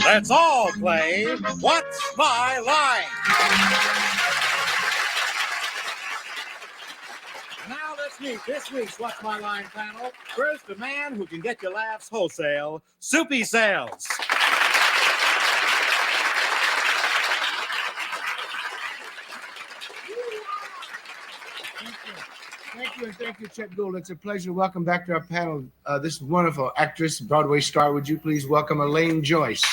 Let's all play What's My Line? Now let's meet this week's What's My Line panel. First, the man who can get your laughs wholesale, Soupy Sales. Thank you, Chet Gould. It's a pleasure to welcome back to our panel this wonderful actress, Broadway star. Would you please welcome Elaine Joyce?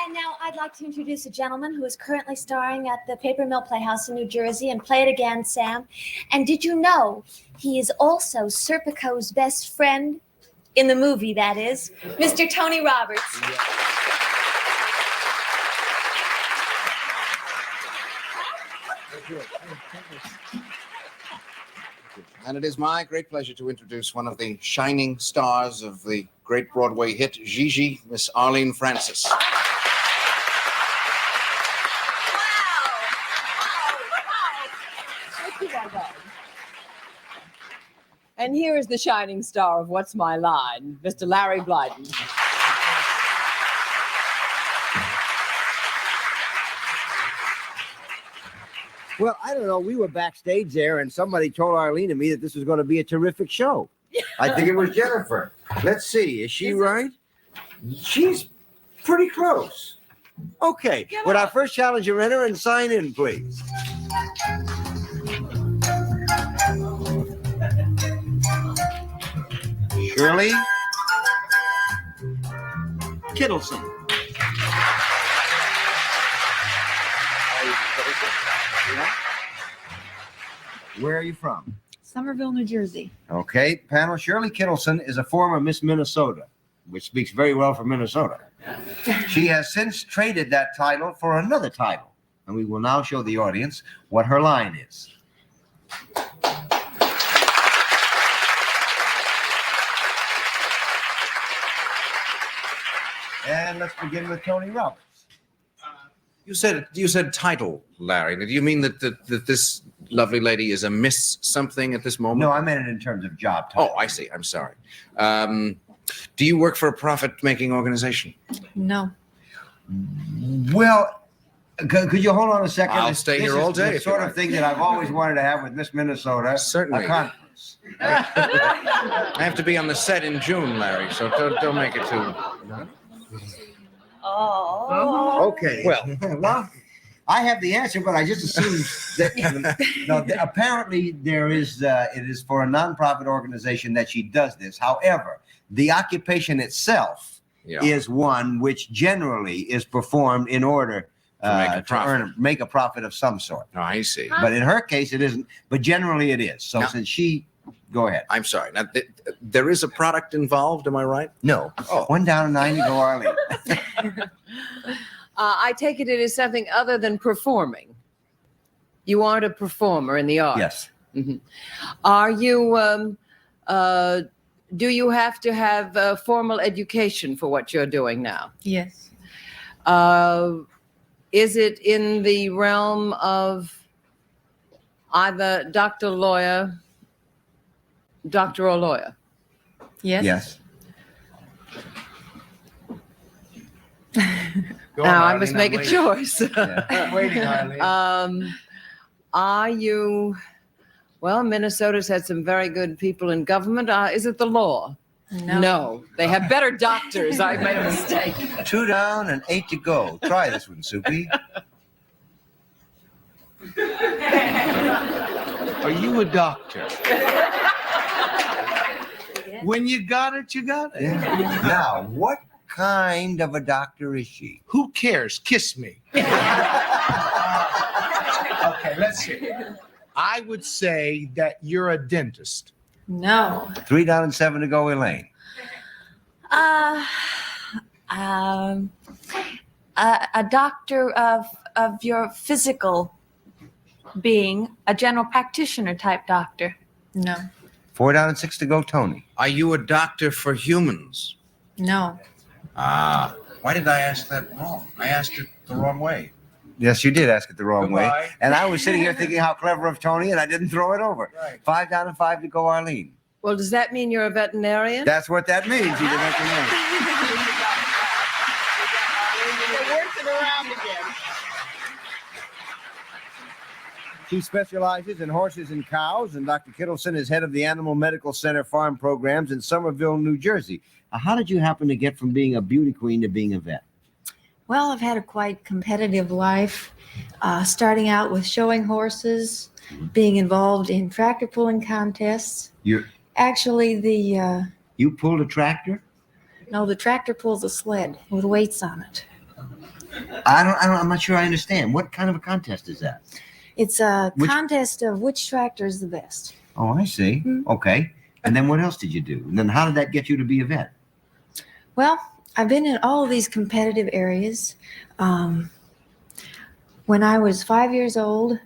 And now I'd like to introduce a gentleman who is currently starring at the Paper Mill Playhouse in New Jersey, and play it again, Sam. And did you know he is also Serpico's best friend in the movie, that is, Mr. Tony Roberts. Yeah. And it is my great pleasure to introduce one of the shining stars of the great Broadway hit, Gigi, Miss Arlene Francis. And here is the shining star of What's My Line, Mr. Larry Blyden. Well, I don't know. We were backstage there, and somebody told Arlene and me that this was going to be a terrific show. I think it was Jennifer. Let's see. Is she right? She's pretty close. Okay. Would our first challenger enter and sign in, please? Shirley Kittleson. Where are you from? Somerville, New Jersey. Okay, panel. Shirley Kittleson is a former Miss Minnesota, which speaks very well for Minnesota. She has since traded that title for another title, and we will now show the audience what her line is. And let's begin with Tony Roberts. You said title, Larry. Do you mean that this lovely lady is a Miss something at this moment? No, I meant it in terms of job title. Oh, I see. I'm sorry. Do you work for a profit-making organization? No. Well, could you hold on a second? I'll stay here all day. The sort of thing that I've always wanted to have with Miss Minnesota. Certainly. A conference. I have to be on the set in June, Larry, so don't make it too... Oh. Okay. Well, I have the answer, but I just assumed that apparently it is for a nonprofit organization that she does this. However, the occupation itself is one which generally is performed in order to make a profit of some sort. Oh, I see. But in her case, it isn't. But generally, it is. So since she, go ahead. I'm sorry. Now, there is a product involved. Am I right? No. Oh. 1 down and 9 to go, Arlene. I take it is something other than performing. You aren't a performer in the arts. Yes. Mm-hmm. Are you? Do you have to have formal education for what you're doing now? Yes. Is it in the realm of either doctor or lawyer? Yes. Yes. Now I must make a choice. I'm waiting, Arlene. Are you? Well, Minnesota's had some very good people in government. Is it the law? No. They have better doctors. I made a mistake. 2 down and 8 to go. Try this one, Soupy. Are you a doctor? When you got it, you got it. Yeah. Now, what kind of a doctor is she? Who cares? Kiss me. Okay, let's see. I would say that you're a dentist. No. 3 down and 7 to go, Elaine. A doctor of your physical being a general practitioner type doctor? No. 4 down and 6 to go, Tony. Are you a doctor for humans? No. Ah, why did I ask that wrong? I asked it the wrong way. Yes, you did ask it the wrong way. Goodbye. And I was sitting here thinking how clever of Tony, and I didn't throw it over. Right. 5 down and 5 to go, Arlene. Well, does that mean you're a veterinarian? That's what that means. He's a veterinarian. You're working around again. She specializes in horses and cows, and Dr. Kittleson is head of the Animal Medical Center Farm Programs in Somerville, New Jersey. How did you happen to get from being a beauty queen to being a vet? Well, I've had a quite competitive life, starting out with showing horses, being involved in tractor pulling contests. You Actually, the pulled a tractor? the tractor pulls a sled with weights on it. I'm not sure I understand. What kind of a contest is that? It's a Which- contest of which tractor is the best. Oh, I see. Hmm. Okay. And then what else did you do? And then how did that get you to be a vet? Well, I've been in all of these competitive areas. When I was 5 years old,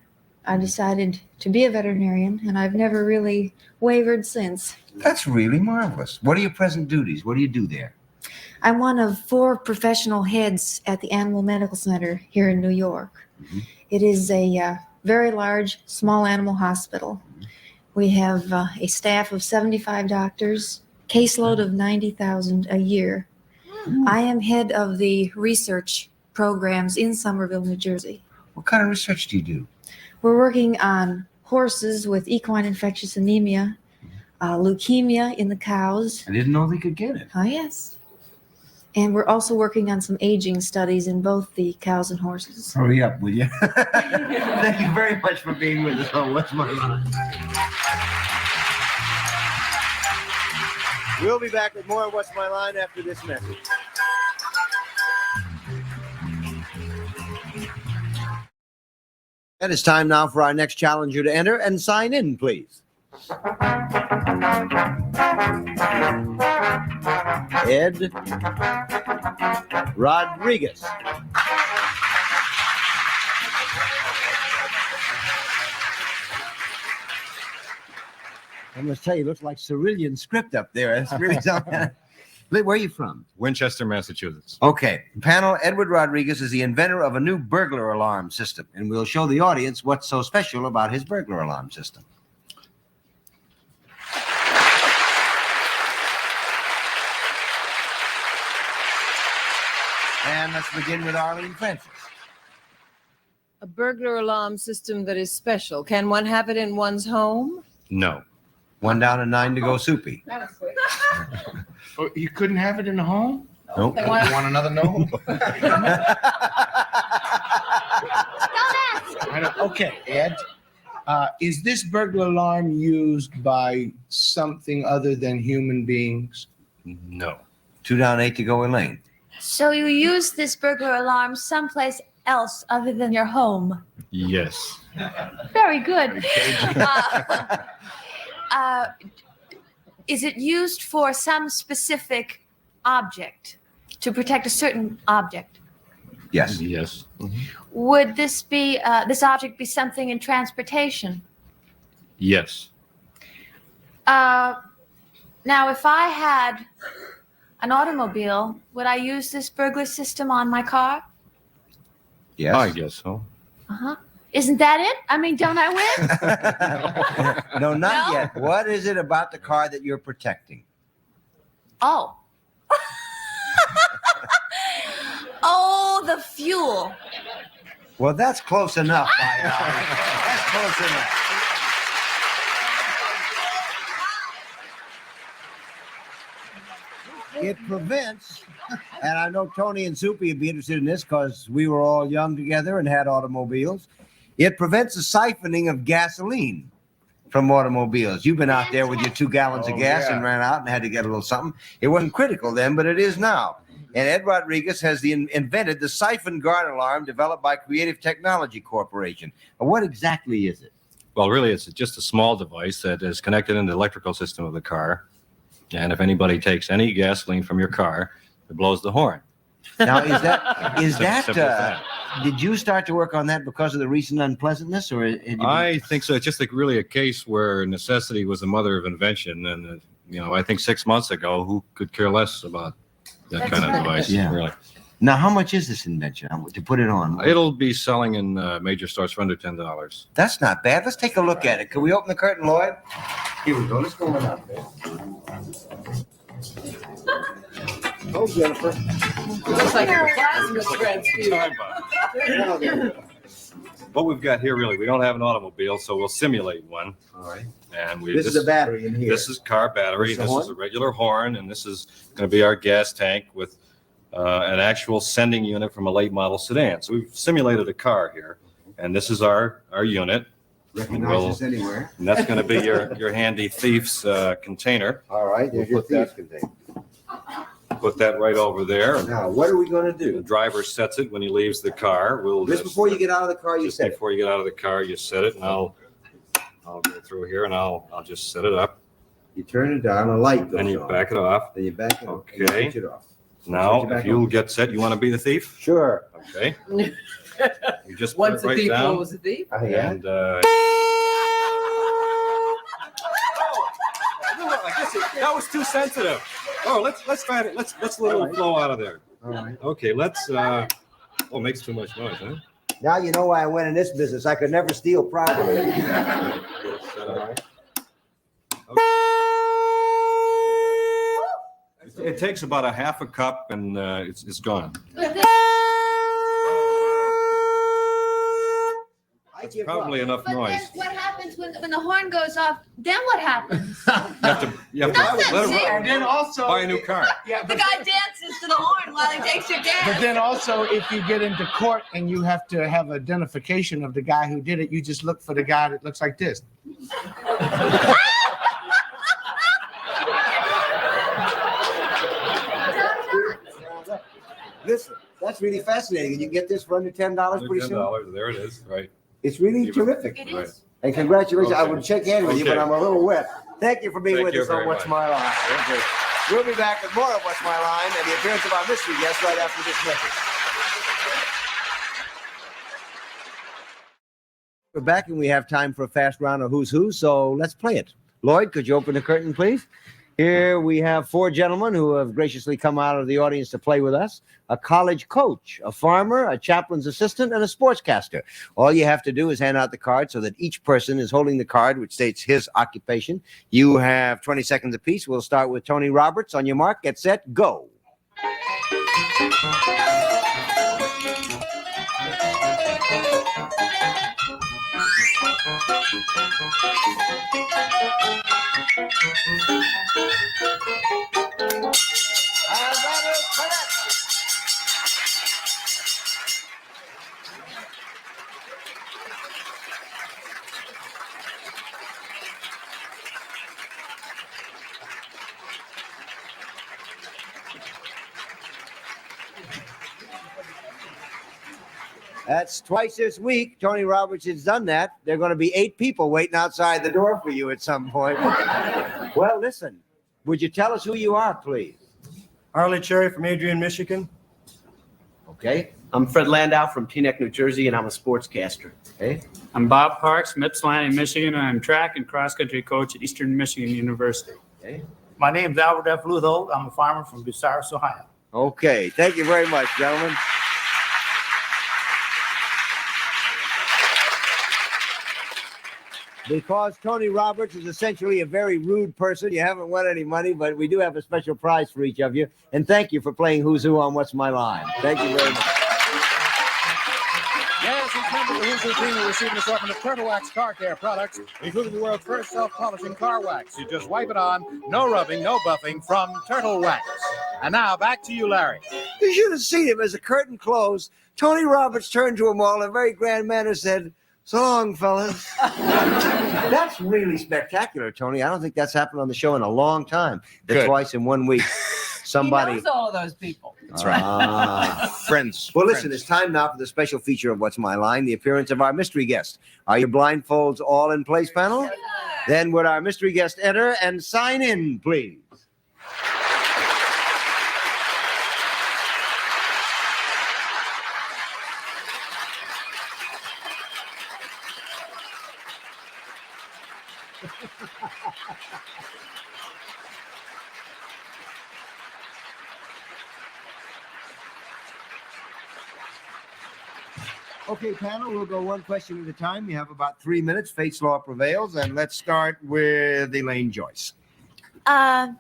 I decided to be a veterinarian, and I've never really wavered since. That's really marvelous. What are your present duties? What do you do there? I'm one of 4 professional heads at the Animal Medical Center here in New York. Mhm. It is a very large small animal hospital. We have a staff of 75 doctors, caseload of 90,000 a year. I am head of the research programs in Somerville, New Jersey. What kind of research do you do? We're working on horses with equine infectious anemia, leukemia in the cows. I didn't know they could get it. Oh, yes. And we're also working on some aging studies in both the cows and horses. Hurry up, will you? Thank you very much for being with us on What's My Line. We'll be back with more of What's My Line after this message. And it's time now for our next challenger to enter and sign in, please. Ed Rodriguez. I must tell you, it looks like Cyrillian script up there. It's really something. Where are you from? Winchester, Massachusetts. Okay. Panel, Edward Rodriguez is the inventor of a new burglar alarm system, and we'll show the audience what's so special about his burglar alarm system. And let's begin with Arlene Francis. A burglar alarm system that is special. Can one have it in one's home? No. 1 down and 9 to go, Soupy. Oh, you couldn't have it in the home? Nope. You want another no? Okay, Ed. Is this burglar alarm used by something other than human beings? No. 2 down, 8 to go, Elaine. So you use this burglar alarm someplace else other than your home? Yes. Very good. Is it used for some specific object to protect a certain object? Yes. Yes. Would this be this object be something in transportation? Yes. Now, if I had an automobile, would I use this burglar system on my car? Yes. I guess so. Uh-huh. Isn't that it? I mean, don't I win? No, not No? yet. What is it about the car that you're protecting? Oh. Oh, the fuel. Well, that's close enough. That's close enough. It prevents, and I know Tony and Soupy would be interested in this because we were all young together and had automobiles. It prevents the siphoning of gasoline from automobiles. You've been out there with your 2 gallons of gas and ran out and had to get a little something. It wasn't critical then, but it is now. And Ed Rodriguez has invented the siphon guard alarm developed by Creative Technology Corporation. What exactly is it? Well, really, it's just a small device that is connected in the electrical system of the car. And if anybody takes any gasoline from your car, it blows the horn. Now, is Simple as that that. did you start to work on that because of the recent unpleasantness, or had you been- I think so. It's just really a case where necessity was the mother of invention. And, I think 6 months ago, who could care less about that That's kind of right. device, Yeah. really? Now, how much is this invention to put it on? It'll be selling in major stores for under $10. That's not bad. Let's take a look at it. Can we open the curtain, Lloyd? Here we go. Let's go on up there. Oh, Jennifer. Looks like a plasma transfusion. What we've got here, really, we don't have an automobile, so we'll simulate one. All right. And This is a battery in here. This is car battery. This the This horn? is a regular horn, and this is going to be our gas tank with an actual sending unit from a late model sedan. So we've simulated a car here, and this is our unit, Recognize this anywhere. and that's going to be your handy thief's container. All right. There's We'll your put that- thief container. Put that right over there. Now, what are we going to The do? driver sets it when he leaves the car. We'll Just before you get out of the car, you just said it. before you get out of the car, you set it, and I'll go through here and I'll just set it up. You turn it down, a light goes Then you on. back it off. Then you back it up. and you Okay. switch it off. Now, Switch it back if you'll on. get set, you want to be the thief? Sure. Okay. You just put Once it a right thief, down. always a thief. Yeah. And that was too sensitive. Oh, let's find it. Let's let it flow out of there. All right. Okay, let's. Oh, it makes too much noise, huh? Now you know why I went in this business. I could never steal property. It takes about a half a cup, and it's gone. I give Probably up. enough But noise. then what happens when the horn goes off? Then what happens? You have to Nothing, let see? And then also, buy a new car. yeah, The but, guy dances to the horn while he takes your but gas. then also, if you get into court and you have to have identification of the guy who did it, you just look for the guy that looks like this. Listen, that's really fascinating. And you can get this for under $10 pretty soon. $10. There it is. Right. It's really Keep it- terrific. It Right. is. And congratulations. I Okay. would shake hands with you, but Okay. I'm a little wet. Thank you for being Thank with you us on very What's much. My Line. Okay. We'll be back with more of What's My Line and the appearance of our mystery guest right after this message. We're back and we have time for a fast round of Who's Who, so let's play it. Lloyd, could you open the curtain, please? Here we have four gentlemen who have graciously come out of the audience to play with us. A college coach, a farmer, a chaplain's assistant, and a sportscaster. All you have to do is hand out the card so that each person is holding the card which states his occupation. You have 20 seconds apiece. We'll start with Tony Roberts. On your mark, get set, go. And that is correct. That's twice this week. Tony Roberts has done that. There are going to be 8 people waiting outside the door for you at some point. Well, listen, would you tell us who you are, please? Harley Cherry from Adrian, Michigan. Okay. I'm Fred Landau from Teaneck, New Jersey, and I'm a sportscaster. Okay. I'm Bob Parks from Ypsilanti, Michigan, and I'm track and cross-country coach at Eastern Michigan University. Okay. My name is Albert F. Luthold. I'm a farmer from Bucyrus, Ohio. Okay. Thank you very much, gentlemen. Because Tony Roberts is essentially a very rude person, you haven't won any money, but we do have a special prize for each of you. And thank you for playing Who's Who on What's My Line. Thank you very much. Yes, each member of the Who's Who team will receive an assortment of Turtle Wax car care products, including the world's first self-polishing car wax. You just wipe it on, no rubbing, no buffing, from Turtle Wax. And now, back to you, Larry. You should have seen him as the curtain closed. Tony Roberts turned to them all in a very grand manner, said, "So long, fellas." That's really spectacular, Tony. I don't think that's happened on the show in a long time. That's Good. twice in 1 week. Somebody. He knows all of those people. That's right. Friends. Well, listen, it's time now for the special feature of What's My Line, the appearance of our mystery guest. Are your blindfolds all in place, panel? Then would our mystery guest enter and sign in, please? Okay, panel, we'll go one question at a time. You have about 3 minutes. Fate's law prevails. And let's start with Elaine Joyce. I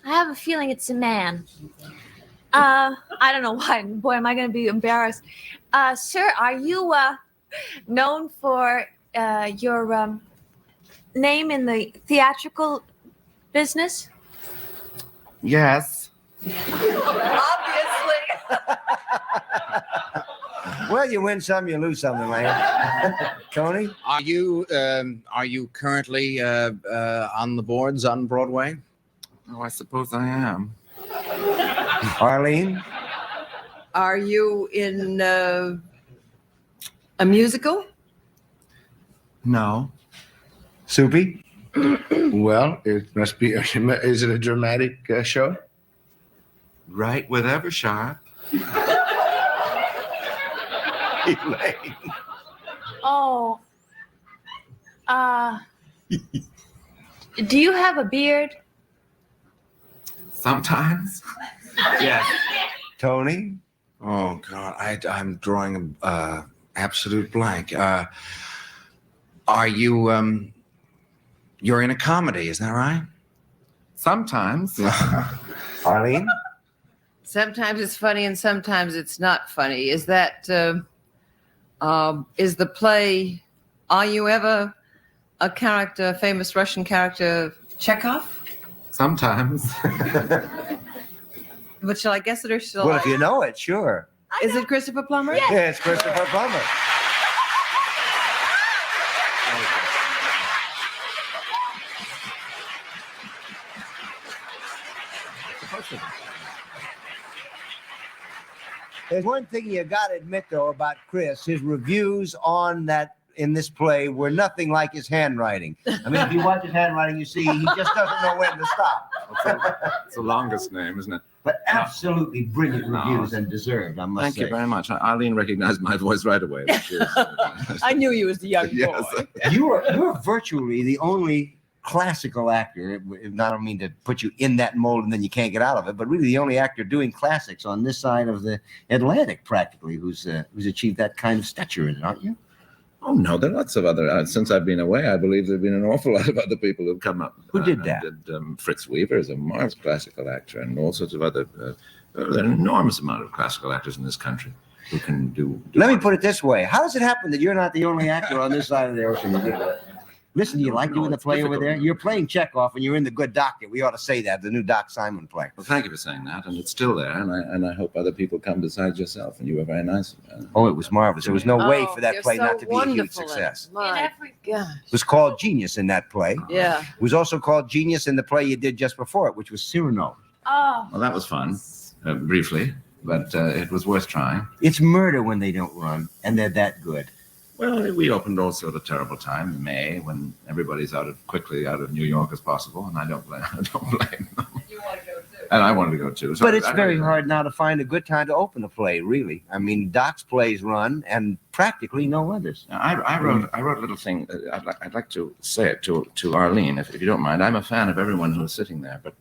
have a feeling it's a man. I don't know why. Boy, am I going to be embarrassed. Sir, are you known for your name in the theatrical business? Yes. Obviously. Well, you win some, you lose some, Elaine. Tony? Are you currently on the boards on Broadway? Oh, I suppose I am. Arlene? Are you in a musical? No. Soupy? Well, it must be. Is it a dramatic show? Right with Eversharp. Elaine. Oh. Do you have a beard? Sometimes. Yes. Tony? Oh God, I'm drawing a absolute blank. Are you you're in a comedy, is that right? Sometimes. Arlene? Sometimes it's funny and sometimes it's not funny. Is that is the play? Are you ever a character, famous Russian character, Chekhov? Sometimes. But shall I guess it or shall Well, I? if you know it, sure. Is it Christopher Plummer? Yes. Yeah, it's Christopher Plummer. There's one thing you got to admit, though, about Chris. His reviews on that in this play were nothing like his handwriting. I mean, if you watch his handwriting, you see he just doesn't know when to stop. It's the longest name, isn't it? But absolutely brilliant reviews and deserved, I must Thank say. you very much. Eileen recognized my voice right away. Which is, I knew you was the young Yes. boy. You're virtually the only classical actor. I don't mean to put you in that mold and then you can't get out of it, but really the only actor doing classics on this side of the Atlantic, practically, who's achieved that kind of stature in it, aren't you? Oh no, there are lots of other. Since I've been away, I believe there've been an awful lot of other people who've come up. Who did that? Fritz Weaver is a marvelous classical actor, and all sorts of other. There are an enormous amount of classical actors in this country who can do. Let me put it this way: how does it happen that you're not the only actor on this side of the ocean? Listen, do you like doing the play over there? You're playing Chekhov, and you're in The Good Doctor. We ought to say that, the new Doc Simon play. Well, thank you for saying that, and it's still there, and I hope other people come besides yourself. And you were very nice. Oh, it was marvelous. There was no way for that you're play so not to be a huge wonderful in it. success. My gosh. It was called Genius in that play. Yeah. It was also called Genius in the play you did just before it, which was Cyrano. Oh. Well, that was fun, briefly, but it was worth trying. It's murder when they don't run, and they're that good. Well, we opened also at a terrible time in May when everybody's quickly out of New York as possible, and I don't blame them. You want to go too. And I wanted to go too. So But it's I very really- hard now to find a good time to open a play, really. I mean, Doc's plays run, and practically no others. I wrote a little thing. I'd like to say it to Arlene, if you don't mind. I'm a fan of everyone who's sitting there, but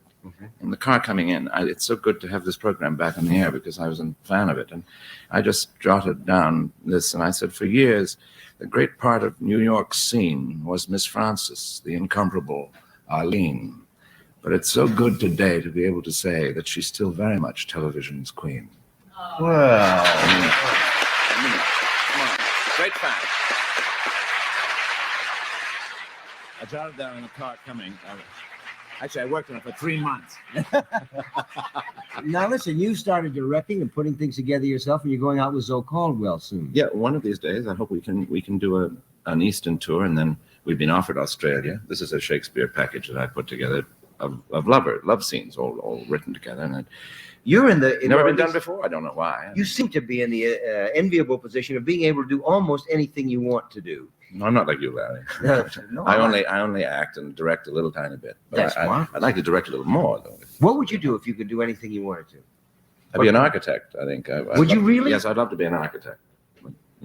in the car coming in, it's so good to have this program back on the air because I was a fan of it. And I just jotted down this, and I said, for years, the great part of New York's scene was Miss Frances, the incomparable Arlene. But it's so good today to be able to say that she's still very much television's queen. Well, Come on. Great fan. I jotted down in the car coming. Actually, I worked on it for 3 months. now listen, you started directing and putting things together yourself, and you're going out with Zoe Caldwell soon. Yeah, one of these days, I hope we can do an Eastern tour, and then we've been offered Australia. This is a Shakespeare package that I put together of love scenes, all written together, and You're in the never been done before. I don't know why. You seem to be in the enviable position of being able to do almost anything you want to do. No, I'm not like you, Larry. No, I only act and direct a little tiny bit. But That's I'd like to direct a little more, though. What would you do if you could do anything you wanted to? I'd be an architect, I think. Would you really? Yes, I'd love to be an architect.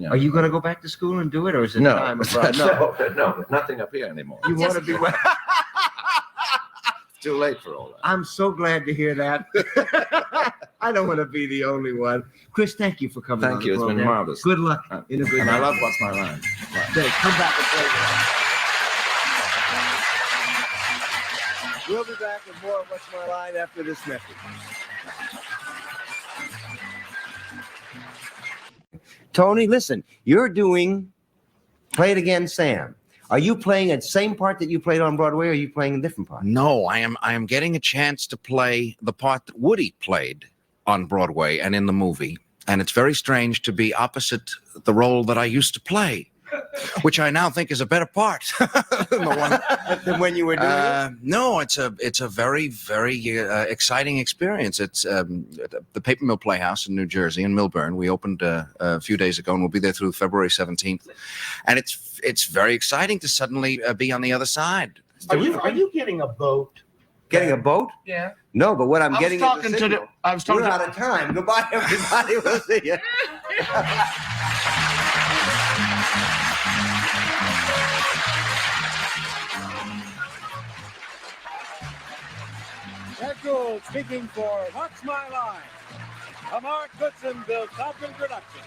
Yeah. Are you going to go back to school and do it, or is it No, time abroad? no, nothing up here anymore. You want to be. Too late for all that. I'm so glad to hear that. I don't want to be the only one. Chris, thank you for coming. Thank on you. The It's been program. marvelous. Good luck in a good. And I love What's My Line. Thanks. Come back and play with us. We'll be back with more of What's My Line after this message. Tony, listen, you're doing Play It Again, Sam. Are you playing the same part that you played on Broadway, or are you playing a different part? No, I am getting a chance to play the part that Woody played on Broadway and in the movie. And it's very strange to be opposite the role that I used to play, which I now think is a better part than the one Than when you were doing it? No, it's a very, very exciting experience. It's the Paper Mill Playhouse in New Jersey, in Millburn. We opened a few days ago, and we'll be there through February 17th. And it's very exciting to suddenly be on the other side. Are you getting a boat? Getting a boat? Yeah. No, but what I'm I was getting talking is to the the. signal. I was talking We're to. out of time. Goodbye, everybody. We'll see you. Ted Gould speaking for What's My Line? A Mark Goodson-built Falcon production.